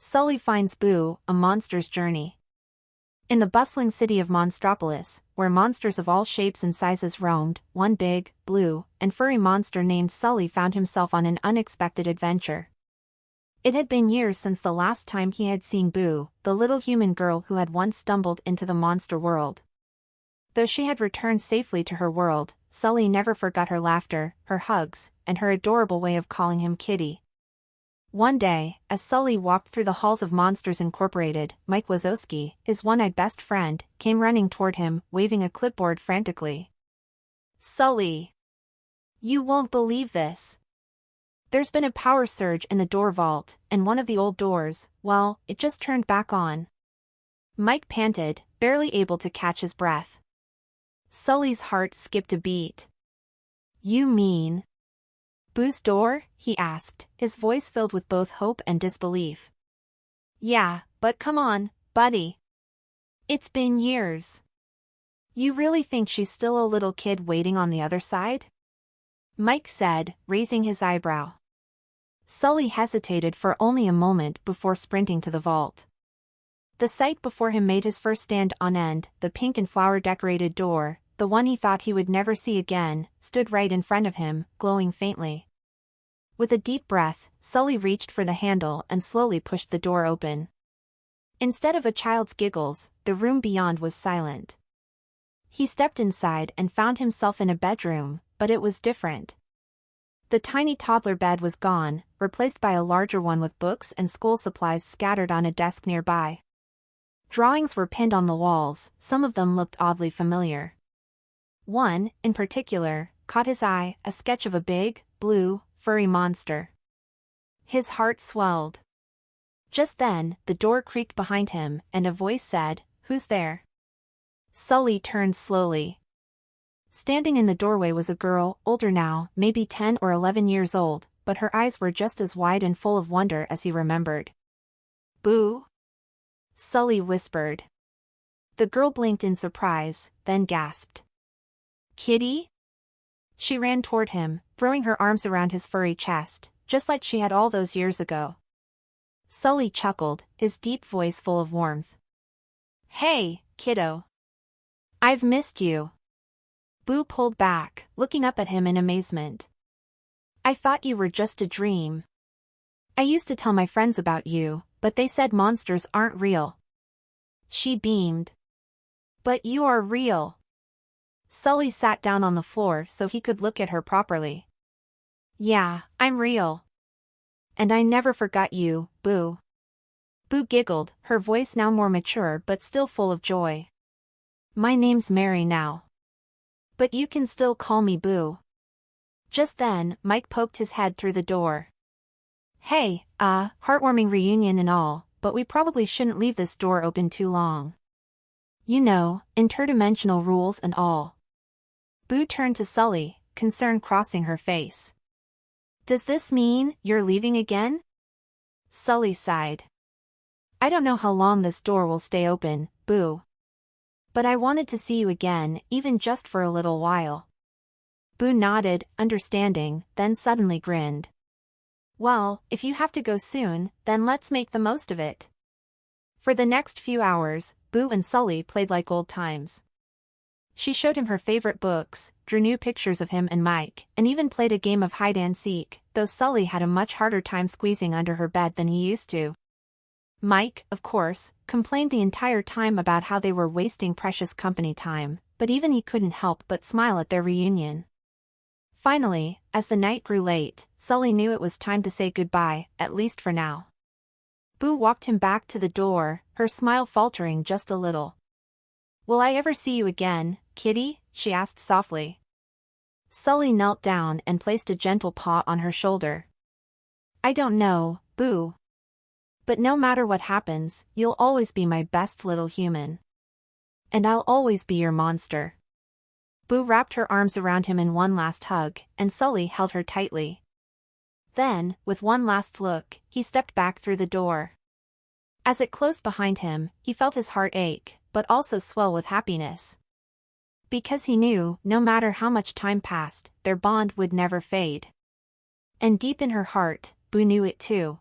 Sully finds Boo, a monster's journey. In the bustling city of Monstropolis, where monsters of all shapes and sizes roamed, one big, blue, and furry monster named Sully found himself on an unexpected adventure. It had been years since the last time he had seen Boo, the little human girl who had once stumbled into the monster world. Though she had returned safely to her world, Sully never forgot her laughter, her hugs, and her adorable way of calling him Kitty. One day, as Sully walked through the halls of Monsters Incorporated, Mike Wazowski, his one-eyed best friend, came running toward him, waving a clipboard frantically. "Sully! You won't believe this. There's been a power surge in the door vault, and one of the old doors, well, it just turned back on." Mike panted, barely able to catch his breath. Sully's heart skipped a beat. "You mean Boo's door?" he asked, his voice filled with both hope and disbelief. "Yeah, but come on, buddy. It's been years. You really think she's still a little kid waiting on the other side?" Mike said, raising his eyebrow. Sully hesitated for only a moment before sprinting to the vault. The sight before him made his fur stand on end. The pink and flower-decorated door, the one he thought he would never see again, stood right in front of him, glowing faintly. With a deep breath, Sully reached for the handle and slowly pushed the door open. Instead of a child's giggles, the room beyond was silent. He stepped inside and found himself in a bedroom, but it was different. The tiny toddler bed was gone, replaced by a larger one with books and school supplies scattered on a desk nearby. Drawings were pinned on the walls, some of them looked oddly familiar. One, in particular, caught his eye, a sketch of a big, blue, furry monster. His heart swelled. Just then, the door creaked behind him, and a voice said, "Who's there?" Sully turned slowly. Standing in the doorway was a girl, older now, maybe 10 or 11 years old, but her eyes were just as wide and full of wonder as he remembered. "Boo?" Sully whispered. The girl blinked in surprise, then gasped. "Kitty?" She ran toward him, throwing her arms around his furry chest, just like she had all those years ago. Sully chuckled, his deep voice full of warmth. "Hey, kiddo. I've missed you." Boo pulled back, looking up at him in amazement. "I thought you were just a dream. I used to tell my friends about you, but they said monsters aren't real." She beamed. "But you are real." Sully sat down on the floor so he could look at her properly. "Yeah, I'm real. And I never forgot you, Boo." Boo giggled, her voice now more mature but still full of joy. "My name's Mary now. But you can still call me Boo." Just then, Mike poked his head through the door. "Hey, heartwarming reunion and all, but we probably shouldn't leave this door open too long. You know, interdimensional rules and all." Boo turned to Sully, concern crossing her face. "Does this mean you're leaving again?" Sully sighed. "I don't know how long this door will stay open, Boo. But I wanted to see you again, even just for a little while." Boo nodded, understanding, then suddenly grinned. "Well, if you have to go soon, then let's make the most of it." For the next few hours, Boo and Sully played like old times. She showed him her favorite books, drew new pictures of him and Mike, and even played a game of hide-and-seek, though Sully had a much harder time squeezing under her bed than he used to. Mike, of course, complained the entire time about how they were wasting precious company time, but even he couldn't help but smile at their reunion. Finally, as the night grew late, Sully knew it was time to say goodbye, at least for now. Boo walked him back to the door, her smile faltering just a little. "Will I ever see you again, Kitty?" she asked softly. Sully knelt down and placed a gentle paw on her shoulder. "I don't know, Boo. But no matter what happens, you'll always be my best little human. And I'll always be your monster." Boo wrapped her arms around him in one last hug, and Sully held her tightly. Then, with one last look, he stepped back through the door. As it closed behind him, he felt his heart ache, but also swell with happiness. Because he knew, no matter how much time passed, their bond would never fade. And deep in her heart, Boo knew it too.